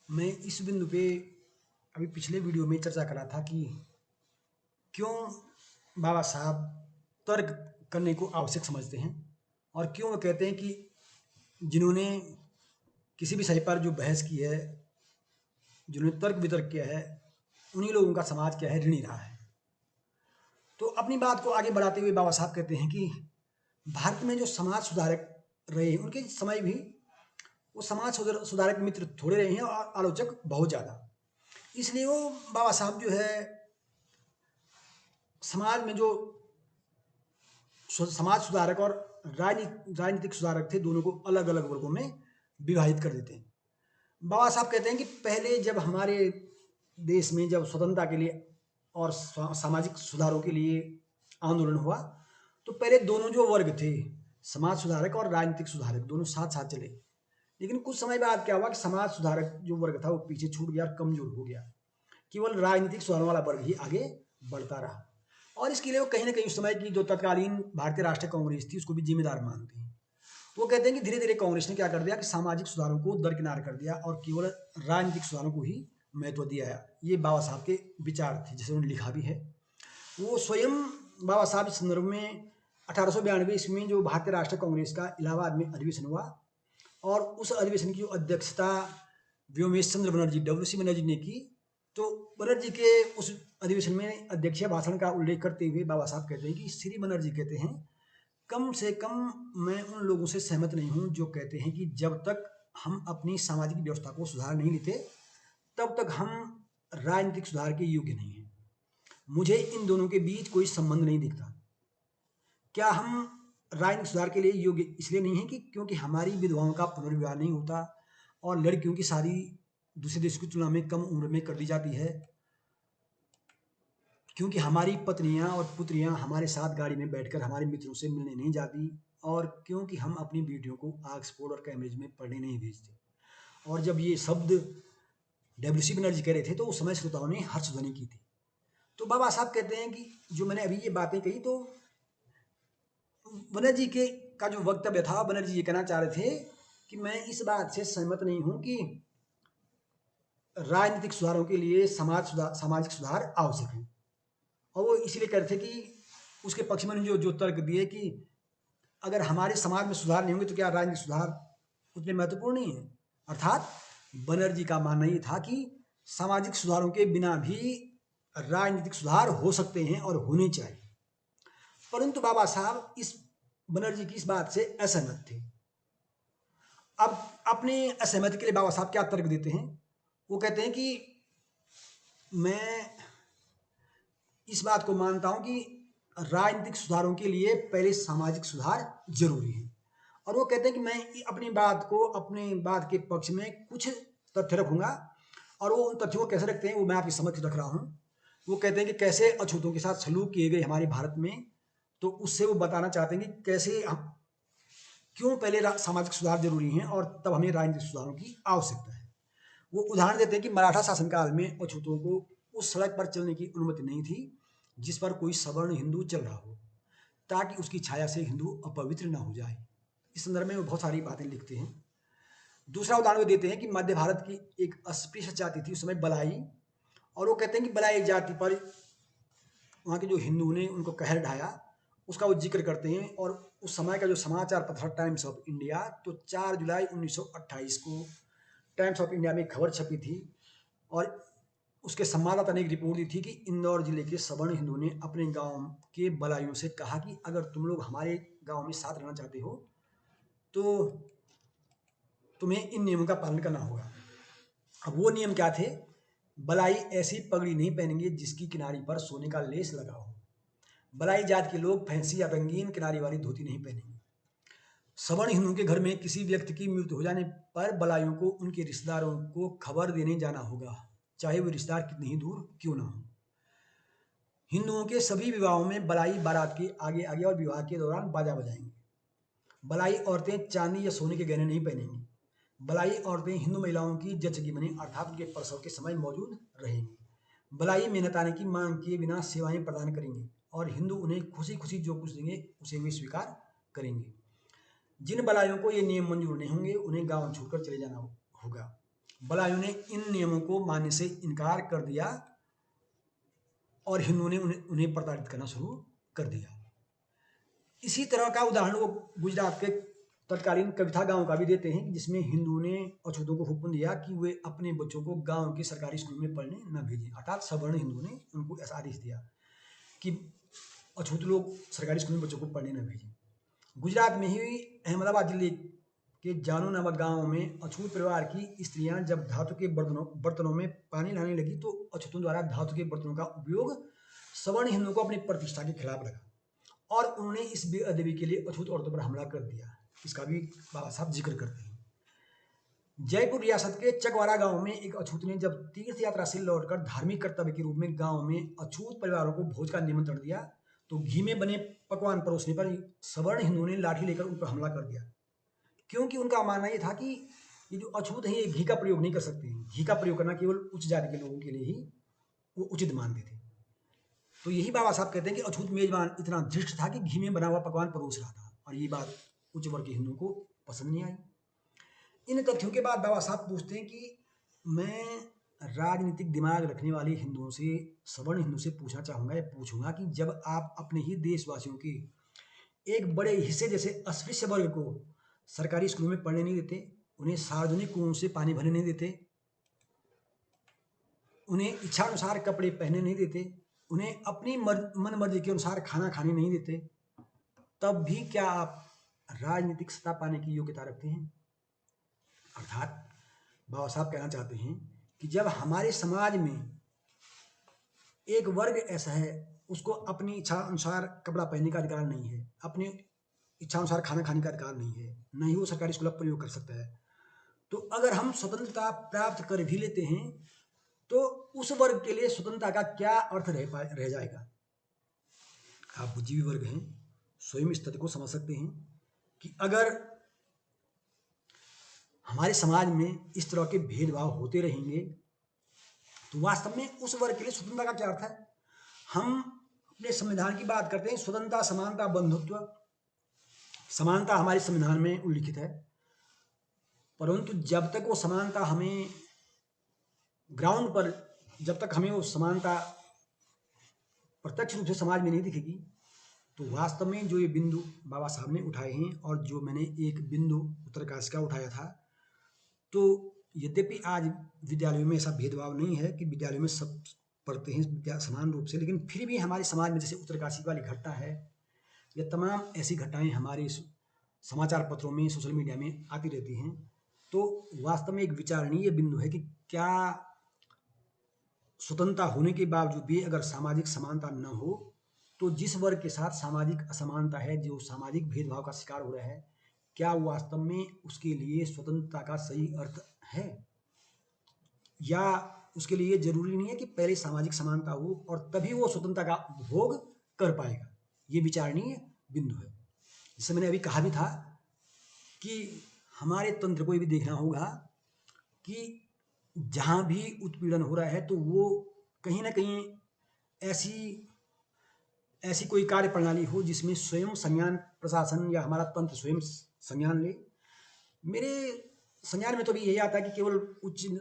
मैं इस बिंदु पे अभी पिछले वीडियो में चर्चा कर रहा था कि क्यों बाबा साहब तर्क करने को आवश्यक समझते हैं और क्यों वो कहते हैं कि जिन्होंने किसी विषय पर जो बहस की है, जिन्होंने तर्क वितर्क किया है, उन्हीं लोगों का समाज क्या है, ऋणी रहा है। तो अपनी बात को आगे बढ़ाते हुए बाबा साहब कहते हैं कि भारत में जो समाज सुधारक रहे हैं, उनके समय भी वो समाज सुधारक मित्र थोड़े रहे हैं और आलोचक बहुत ज़्यादा। इसलिए वो बाबा साहब जो है समाज में जो समाज सुधारक और राजनीतिक सुधारक थे, दोनों को अलग अलग वर्गों में विभाजित कर देते हैं। बाबा साहब कहते हैं कि पहले जब हमारे देश में जब स्वतंत्रता के लिए और सामाजिक सुधारों के लिए आंदोलन हुआ, तो पहले दोनों जो वर्ग थे, समाज सुधारक और राजनीतिक सुधारक, दोनों साथ साथ चले। लेकिन कुछ समय बाद क्या हुआ कि समाज सुधारक जो वर्ग था वो पीछे छूट गया और कमजोर हो गया। केवल राजनीतिक सुधारों वाला वर्ग ही आगे बढ़ता रहा और इसके लिए वो कहीं ना कहीं उस समय की जो तत्कालीन भारतीय राष्ट्रीय कांग्रेस थी उसको भी जिम्मेदार मानते हैं। तो वो कहते हैं कि धीरे धीरे कांग्रेस ने क्या कर दिया कि सामाजिक सुधारों को दरकिनार कर दिया और केवल राजनीतिक सुधारों को ही महत्व दिया है। ये बाबा साहब के विचार थे, जैसे उन्होंने लिखा भी है। वो स्वयं बाबा साहब इस संदर्भ में 1892 ईस्वी में जो भारतीय राष्ट्रीय कांग्रेस का इलाहाबाद में अधिवेशन हुआ और उस अधिवेशन की जो अध्यक्षता व्योमेश चंद्र बनर्जी, डब्ल्यू सी बनर्जी ने की। तो बनर्जी के उस अधिवेशन में अध्यक्षीय भाषण का उल्लेख करते हुए बाबा साहब कहते हैं कि श्री बनर्जी कहते हैं, कम से कम मैं उन लोगों से सहमत नहीं हूं जो कहते हैं कि जब तक हम अपनी सामाजिक व्यवस्था को सुधार नहीं लेते तब तक हम राजनीतिक सुधार के योग्य नहीं हैं। मुझे इन दोनों के बीच कोई संबंध नहीं दिखता। क्या हम राजनीतिक सुधार के लिए योग्य इसलिए नहीं है कि क्योंकि हमारी विधवाओं का पुनर्विवाह नहीं होता और लड़कियों की शादी दूसरे देश की तुलना में कम उम्र में कर दी जाती है, क्योंकि हमारी पत्नियां और पुत्रियां हमारे साथ गाड़ी में बैठकर हमारे मित्रों से मिलने नहीं जाती और क्योंकि हम अपनी बेटियों को ऑक्सफोर्ड और कैम्ब्रिज में पढ़ने नहीं भेजते। और जब ये शब्द डब्ल्यू सी बनर्जी कह रहे थे तो उस समय श्रोताओं ने हर्ष ध्वनि की थी। तो बाबा साहब कहते हैं कि जो मैंने अभी ये बातें कही, तो बनर्जी के का जो वक्तव्य था, बनर्जी ये कहना चाह रहे थे कि मैं इस बात से सहमत नहीं हूं कि राजनीतिक सुधारों के लिए सामाजिक सुधार आवश्यक है। और वो इसीलिए कह रहे थे कि उसके पक्ष में जो जो तर्क दिए कि अगर हमारे समाज में सुधार नहीं होंगे तो क्या राजनीतिक सुधार उतने महत्वपूर्ण नहीं है। अर्थात बनर्जी का मानना ये था कि सामाजिक सुधारों के बिना भी राजनीतिक सुधार हो सकते हैं और होने चाहिए। परंतु बाबा साहब इस बनर्जी की इस बात से असहमत थे। अब अपनी असहमति के लिए बाबा साहब क्या तर्क देते हैं, वो कहते हैं कि मैं इस बात को मानता हूं कि राजनीतिक सुधारों के लिए पहले सामाजिक सुधार जरूरी है। और वो कहते हैं कि मैं अपनी बात के पक्ष में कुछ तथ्य रखूंगा और वो उन तथ्यों को कैसे रखते हैं वो मैं आपके समक्ष रख रहा हूं। वो कहते हैं कि कैसे अछूतों के साथ सलूक किए गए हमारे भारत में, तो उससे वो बताना चाहते हैं कि कैसे क्यों पहले सामाजिक सुधार जरूरी हैं और तब हमें राजनीतिक सुधारों की आवश्यकता है। वो उदाहरण देते हैं कि मराठा शासनकाल में अछूतों को उस सड़क पर चलने की अनुमति नहीं थी जिस पर कोई सवर्ण हिंदू चल रहा हो, ताकि उसकी छाया से हिंदू अपवित्र न हो जाए। इस संदर्भ में वो बहुत सारी बातें लिखते हैं। दूसरा उदाहरण वो देते हैं कि मध्य भारत की एक अस्पृश्य जाति थी उस समय, बलाई। और वो कहते हैं कि बलाई जाति पर वहाँ के जो हिंदू ने उनको कहर ढाया, उसका वो जिक्र करते हैं। और उस समय का जो समाचार पत्र टाइम्स ऑफ इंडिया, तो 4 जुलाई 1928 को टाइम्स ऑफ इंडिया में खबर छपी थी और उसके संवाददाता ने एक रिपोर्ट दी थी कि इंदौर जिले के सवर्ण हिंदू ने अपने गांव के बलाइयों से कहा कि अगर तुम लोग हमारे गांव में साथ रहना चाहते हो तो तुम्हें इन नियमों का पालन करना होगा। अब वो नियम क्या थे? बलाई ऐसी पगड़ी नहीं पहनेंगे जिसकी किनारी पर सोने का लेस लगा हो। बलाई जात के लोग फैंसी या रंगीन किनारी वाली धोती नहीं पहनेंगे। सवर्ण हिंदू के घर में किसी व्यक्ति की मृत्यु हो जाने पर बलाइयों को उनके रिश्तेदारों को खबर देने जाना होगा, चाहे वो रिश्तेदार कितने ही दूर क्यों ना हो। हिंदुओं के सभी विवाहों में बलाई बारात के आगे आगे और विवाह के दौरान बाजा बजाएंगे। बलाई औरतें चांदी या सोने के गहने नहीं पहनेंगी। बलाई औरतें हिंदू महिलाओं की जचगी बने अर्थात उनके प्रसव के समय मौजूद रहेंगी। बलाई मेहनताने की मांग किए बिना सेवाएं प्रदान करेंगे और हिंदू उन्हें खुशी खुशी जो कुछ देंगे उसे वे स्वीकार करेंगे। जिन बलाइयों को ये नियम मंजूर नहीं होंगे उन्हें गांव छोड़कर चले जाना होगा। बलायुओं ने इन नियमों को मानने से इनकार कर दिया और हिंदुओं ने उन्हें प्रताड़ित करना शुरू कर दिया। इसी तरह का उदाहरण वो गुजरात के तत्कालीन कविता गांव का भी देते हैं, जिसमें हिंदुओं ने अछूतों को हुक्म दिया कि वे अपने बच्चों को गांव के सरकारी स्कूल में पढ़ने न भेजें। अर्थात सवर्ण हिंदुओं ने उनको ऐसा आदेश दिया कि अछूत लोग सरकारी स्कूल में बच्चों को पढ़ने न भेजें। गुजरात में ही अहमदाबाद जिले के जानू नामक गांव में अछूत परिवार की स्त्रियां जब धातु के बर्तनों में पानी लाने लगी तो अछूतों द्वारा धातु के बर्तनों का उपयोग सवर्ण हिंदुओं को अपनी प्रतिष्ठा के खिलाफ लगा और उन्होंने इस बेअदबी के लिए अछूत औरतों पर हमला कर दिया। इसका भी बाबा साहब जिक्र करते हैं। जयपुर रियासत के चकवारा गांव में एक अछूत ने जब तीर्थ यात्रा से लौटकर धार्मिक कर्तव्य के रूप में गांव में अछूत परिवारों को भोज का निमंत्रण दिया तो घी में बने पकवान परोसने पर सवर्ण हिंदुओं ने लाठी लेकर उन पर हमला कर दिया, क्योंकि उनका मानना ये था कि ये जो अछूत हैं ये घी का प्रयोग नहीं कर सकते हैं। घी का प्रयोग करना केवल उच्च जाति के लोगों के लिए ही वो उचित मानते थे। तो यही बाबा साहब कहते हैं कि अछूत मेजबान इतना धृष्ट था कि घी में बना हुआ पकवान परोस रहा था और ये बात उच्च वर्ग के हिंदुओं को पसंद नहीं आई। इन तथ्यों के बाद बाबा साहब पूछते हैं कि मैं राजनीतिक दिमाग रखने वाले हिंदुओं से, सवर्ण हिंदू से पूछना चाहूँगा या पूछूंगा कि जब आप अपने ही देशवासियों के एक बड़े हिस्से जैसे अस्पृश्य वर्ग को सरकारी स्कूलों में पढ़ने नहीं देते, उन्हें सार्वजनिक कुओं से पानी भरने नहीं देते, उन्हें इच्छानुसार कपड़े पहनने नहीं देते, उन्हें अपनी मन मर्जी के अनुसार खाना खाने नहीं देते, तब भी क्या आप राजनीतिक सत्ता पाने की योग्यता रखते हैं? अर्थात बाबा साहब कहना चाहते हैं कि जब हमारे समाज में एक वर्ग ऐसा है उसको अपनी इच्छा अनुसार कपड़ा पहनने का अधिकार नहीं है, अपनी इच्छा अनुसार खाना खाने का अधिकार नहीं है, न ही वो सरकारी स्कूल का प्रयोग कर सकता है, तो अगर हम स्वतंत्रता प्राप्त कर भी लेते हैं तो उस वर्ग के लिए स्वतंत्रता का क्या अर्थ रह जाएगा? आप बुद्धिजीवी वर्ग हैं, स्वयं इस तथ्य को समझ सकते हैं कि अगर हमारे समाज में इस तरह के भेदभाव होते रहेंगे तो वास्तव में उस वर्ग के लिए स्वतंत्रता का क्या अर्थ है? हम अपने संविधान की बात करते हैं, स्वतंत्रता, समानता, बंधुत्व, समानता हमारे संविधान में उल्लिखित है, परंतु जब तक वो समानता हमें ग्राउंड पर, जब तक हमें वो समानता प्रत्यक्ष रूप से समाज में नहीं दिखेगी तो वास्तव में जो ये बिंदु बाबा साहब ने उठाए हैं और जो मैंने एक बिंदु उत्तरकाशी का उठाया था, तो यद्यपि आज विद्यालयों में ऐसा भेदभाव नहीं है कि विद्यालयों में सब पढ़ते हैं समान रूप से, लेकिन फिर भी हमारे समाज में जैसे उत्तरकाशी वाली घटना है या तमाम ऐसी घटनाएं हमारे समाचार पत्रों में, सोशल मीडिया में आती रहती हैं, तो वास्तव में एक विचारणीय बिंदु है कि क्या स्वतंत्रता होने के बावजूद भी अगर सामाजिक समानता न हो तो जिस वर्ग के साथ सामाजिक असमानता है, जो सामाजिक भेदभाव का शिकार हो रहा है, क्या वास्तव में उसके लिए स्वतंत्रता का सही अर्थ है? या उसके लिए जरूरी नहीं है कि पहले सामाजिक समानता हो और तभी वो स्वतंत्रता का उपभोग कर पाएगा? ये विचारणीय बिंदु है। जैसे मैंने अभी कहा भी था कि हमारे तंत्र को ये भी देखना होगा कि जहाँ भी उत्पीड़न हो रहा है तो वो कहीं ना कहीं ऐसी कोई कार्य प्रणाली हो जिसमें स्वयं संज्ञान प्रशासन या हमारा तंत्र स्वयं संज्ञान ले। मेरे संज्ञान में तो भी यही आता है कि केवल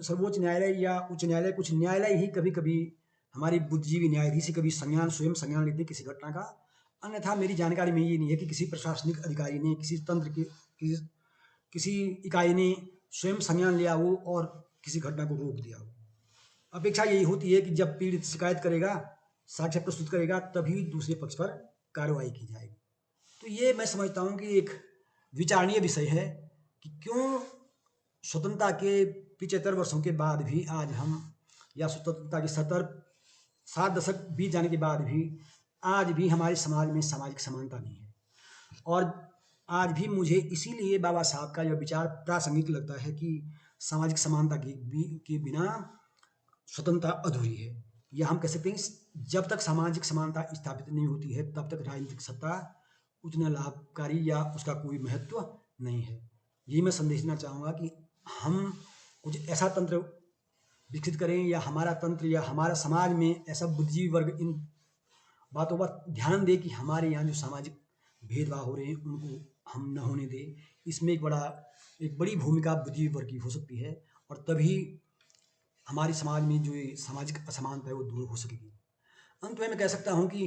सर्वोच्च न्यायालय या उच्च न्यायालय, कुछ न्यायालय ही कभी कभी हमारी बुद्धिजीवी न्यायाधीश कभी स्वयं संज्ञान लेते किसी घटना का, अन्यथा मेरी जानकारी में ये नहीं है कि किसी प्रशासनिक अधिकारी ने, किसी तंत्र के किसी इकाई ने स्वयं संज्ञान लिया हो और किसी घटना को रोक दिया हो। अपेक्षा यही होती है कि जब पीड़ित शिकायत करेगा, साक्ष्य प्रस्तुत करेगा, तभी दूसरे पक्ष पर कार्रवाई की जाएगी। तो ये मैं समझता हूँ कि एक विचारणीय विषय है कि क्यों स्वतंत्रता के 75 वर्षों के बाद भी आज हम, या स्वतंत्रता के 7 दशक बीत जाने के बाद भी आज भी हमारे समाज में सामाजिक समानता नहीं है। और आज भी मुझे इसीलिए बाबा साहब का यह विचार प्रासंगिक लगता है कि सामाजिक समानता के बिना स्वतंत्रता अधूरी है। या हम कह सकते हैं जब तक सामाजिक समानता स्थापित नहीं होती है तब तक राजनीतिक सत्ता उतना लाभकारी या उसका कोई महत्व नहीं है। यही मैं संदेश देना चाहूँगा कि हम कुछ ऐसा तंत्र विकसित करें या हमारा तंत्र या हमारा समाज में ऐसा बुद्धिजीवी वर्ग इन बातों पर ध्यान दे कि हमारे यहाँ जो सामाजिक भेदभाव हो रहे हैं उनको हम न होने दें। इसमें एक बड़ी भूमिका बुद्धिजीवी वर्ग की हो सकती है और तभी हमारी समाज में जो ये सामाजिक असमानता है वो दूर हो सकेगी। अंत में मैं कह सकता हूँ कि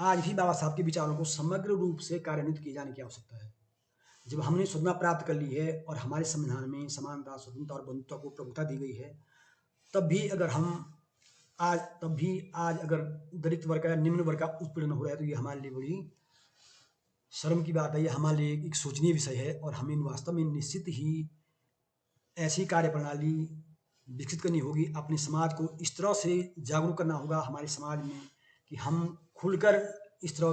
आज भी बाबा साहब के विचारों को समग्र रूप से कार्यान्वित किए जाने की आवश्यकता है। जब हमने स्वतंत्रता प्राप्त कर ली है और हमारे संविधान में समानता, स्वतंत्रता और बंधुत्व को प्रभुता दी गई है, तब भी आज अगर दलित वर्ग का, निम्न वर्ग का उत्पीड़न हो रहा है, तो ये हमारे लिए बड़ी शर्म की बात है। ये हमारे लिए एक सोचनीय विषय है और हमें वास्तव में निश्चित ही ऐसी कार्यप्रणाली विकसित करनी होगी। अपने समाज को इस तरह से जागरूक करना होगा हमारे समाज में कि हम खुलकर इस तरह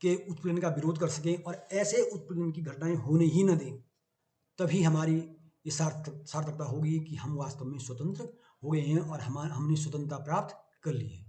के उत्पीड़न का विरोध कर सकें और ऐसे उत्पीड़न की घटनाएं होने ही न दें। तभी हमारी ये सार्थकता होगी कि हम वास्तव में स्वतंत्र हो गए हैं और हमने स्वतंत्रता प्राप्त कर ली है।